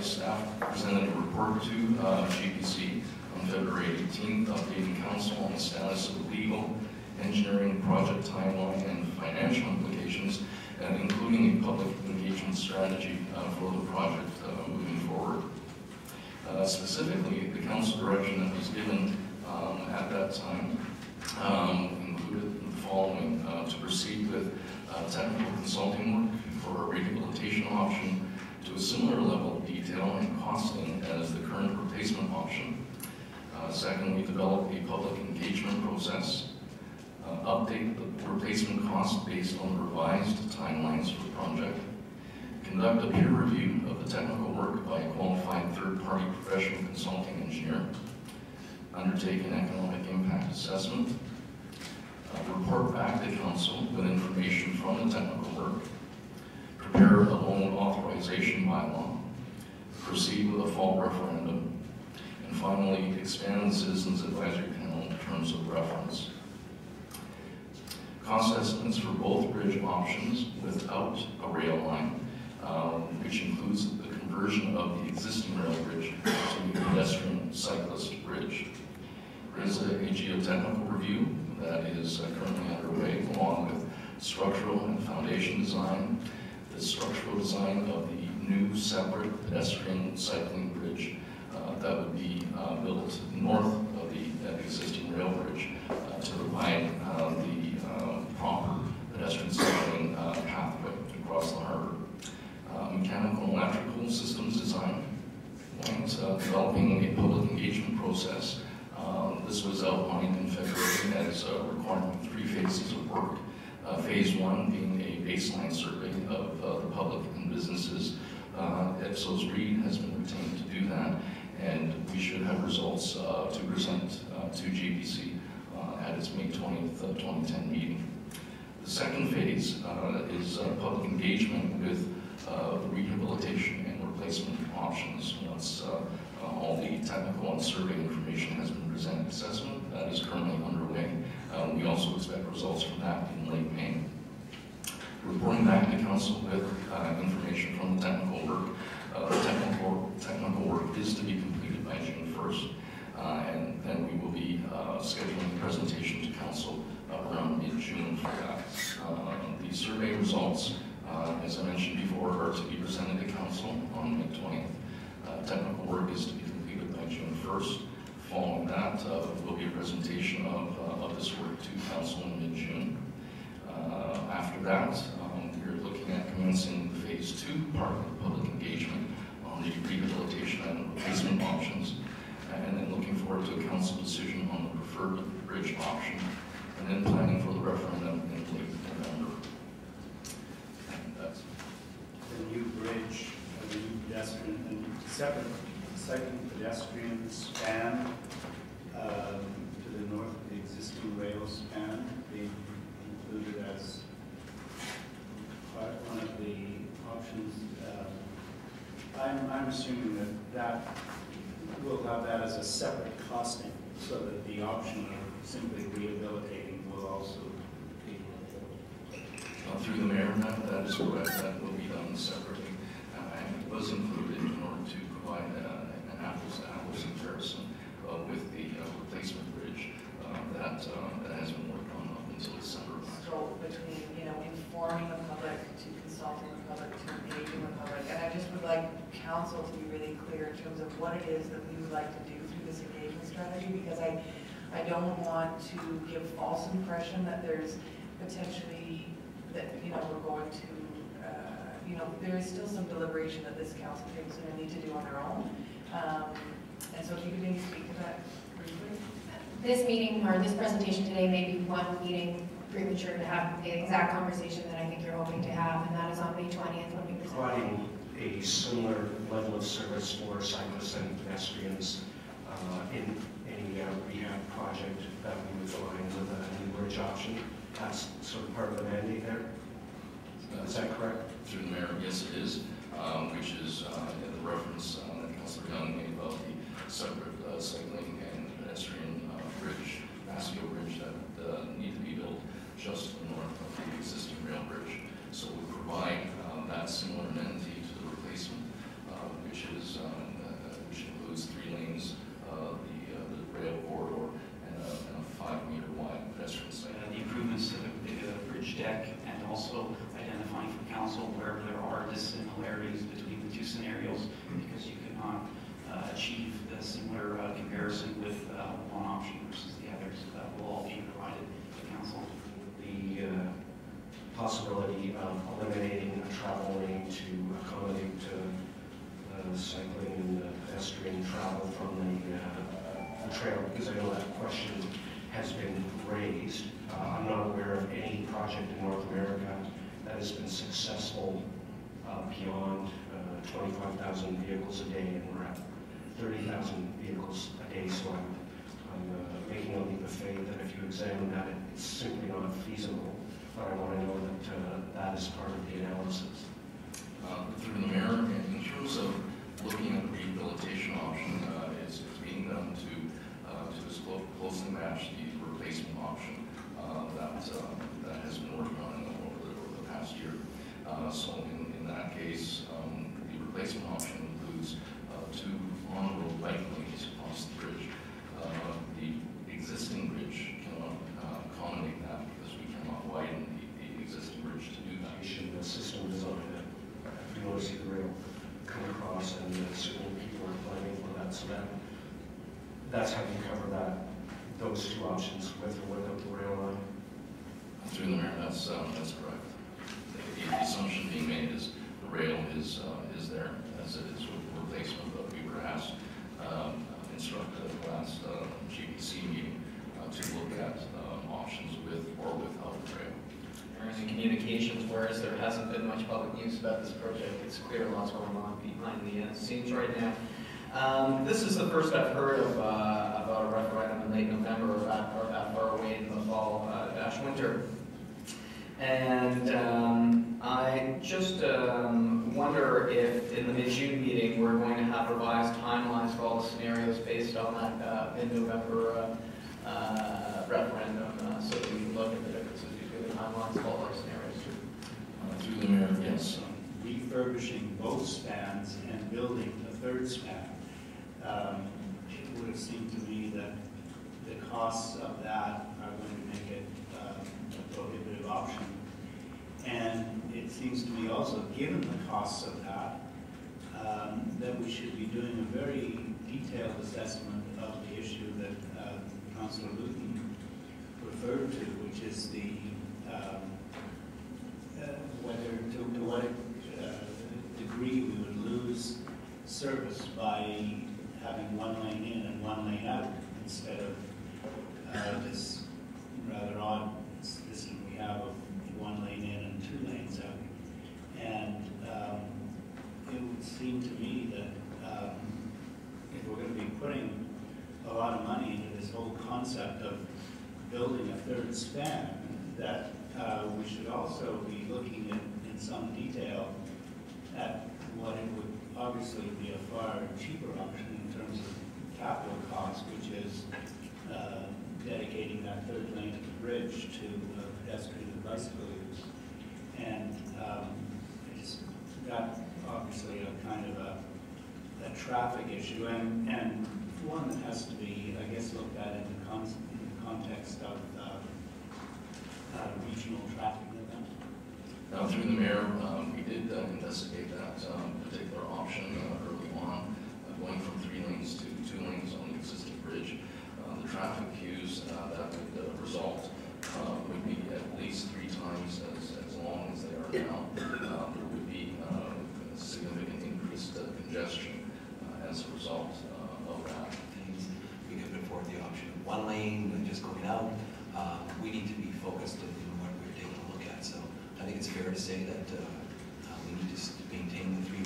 staff presented a report to GPC on February 18th, updating council on the status of the legal, engineering, project timeline, and financial implications, including a public engagement strategy for the project moving forward. Specifically, the council direction that was given at that time included the following: to proceed with technical consulting work for a rehabilitation option to a similar level of detail and costing as the current replacement option. Secondly, develop a public engagement process. Update the replacement cost based on the revised timelines for the project. Conduct a peer review of the technical work by a qualified third-party professional consulting engineer. Undertake an economic impact assessment. Report back to council with information from the technical work. Prepare a loan authorization bylaw. Proceed with a fall referendum. And finally, expand the Citizens Advisory Panel in terms of reference. Cost estimates for both bridge options without a rail line, which includes the conversion of the existing rail bridge to a pedestrian cyclist bridge. There is a geotechnical review that is currently underway, along with structural and foundation design, the structural design of the new separate pedestrian cycling bridge that would be built north of the existing rail bridge to provide the proper pedestrian cycling pathway across the harbor. Mechanical and electrical systems design, and developing a public engagement process. This was outlined in February as requiring 3 phases of work. Phase 1 being a baseline survey of the public and businesses. Ipsos Reid has been retained to do that, and we should have results to present to GPC at its May 20th, 2010 meeting. The second phase is public engagement with rehabilitation and replacement options. Once all the technical and survey information has been presented, assessment that is currently underway. We also expect results from that in late May. Reporting back to council with information from the technical work. The technical work is to be completed by June 1st, and then we will be scheduling a presentation to council around mid-June for that. The survey results, as I mentioned before, are to be presented to council on May 20th. Technical work is to be completed by June 1st. Following that, will be a presentation of this work to council in mid-June. After that, we're looking at commencing the phase 2 part of the public engagement on the rehabilitation and replacement options, and then looking forward to a council decision on the preferred bridge option, and then planning for the referendum in late November. And that's the new bridge, the new pedestrian, and separate second pedestrian span to the north of the existing rail span being included as one of the options. I'm assuming that we'll have that as a separate costing, so that the option of simply rehabilitating will also be through the mayor. That is correct. That will be done separately, and it was included in order to provide an apples-to-apples comparison with the replacement bridge that has been worked on up until December. So between informing the public to consulting the public to engaging the public, and I just would like council to be really clear in terms of what it is that we would like to do through this engagement strategy, because I don't want to give false impression that there's potentially that we're going to there is still some deliberation that this council is going to need to do on their own, and so if you could maybe speak to that briefly. This meeting or this presentation today may be one meeting premature to have the exact conversation that I think you're hoping to have, and that is on May 20th when we present. Providing a similar level of service for cyclists and pedestrians in any rehab project that we would align with a new bridge option. That's sort of part of the mandate there. Is that correct? Through the mayor, yes it is, which is the reference that Councillor Young made about the separate cycling and pedestrian bridge, Paseo Bridge, that need to be built just to the north of the existing rail bridge. So we provide that similar amenity to the replacement, which is possibility of eliminating a travel lane to accommodate cycling and pedestrian travel from the trail, because I know that question has been raised. I'm not aware of any project in North America that has been successful beyond 25,000 vehicles a day, and we're at 30,000 vehicles a day, so I'm making a leap of faith that if you examine that, it's simply not feasible. But I want to know that that is part of the analysis. Through the mayor, in terms of looking at the rehabilitation option, it's being done to closely match the replacement option that has been worked on over the past year. So in that case, the replacement option includes 2 on-road bike lanes across the bridge. The existing bridge cannot accommodate that because we cannot widen the existing bridge to do that. The system design that you want to see the rail come across, and certainly people are planning for that. So that's how you cover those 2 options, with or without the rail line. Through the mayor, that's correct. The assumption being made is the rail is there as it is with replacement, but we were asked, instructed at the last GPC meeting to look at options with or without rail. In communications, whereas there hasn't been much public news about this project, it's clear lots going on behind the scenes right now. This is the first I've heard of about a referendum in late November or that far away in the fall winter. And I just wonder if in the mid-June meeting we're going to have revised timelines for all the scenarios based on that mid-November referendum, so that we can look at the differences between the timelines of all our scenarios. Through the mayor, yes. Refurbishing both spans and building a 3rd span, it would have seemed to me that the costs of that are going to make it a prohibitive option. And it seems to me also, given the costs of that, that we should be doing a very detailed assessment of the issue that Councillor Luton referred to, which is the whether to what degree we would lose service by having 1 lane in and 1 lane out instead of this rather odd system we have of 1 lane in and 2 lanes out. And it would seem to me that if we're going to be putting a lot of money into this whole concept of building a 3rd span, that we should also be looking at, in some detail, at what it would obviously be a far cheaper option in terms of capital cost, which is dedicating that 3rd lane of the bridge to pedestrian and bicycle use. And it's got obviously a kind of a traffic issue, and one that has to be, I guess, looked at in the context of regional traffic event. Now, through the mayor, we did investigate that particular option early on, going from 3 lanes to 2 lanes on the existing bridge. The traffic queues that would result would be at least 3 times as long as they are now. There would be a significant increased congestion as a result of that. We could put forward the option of 1 lane and just going out. We need to be focused on what we're taking a look at. So I think it's fair to say that we need to maintain the 3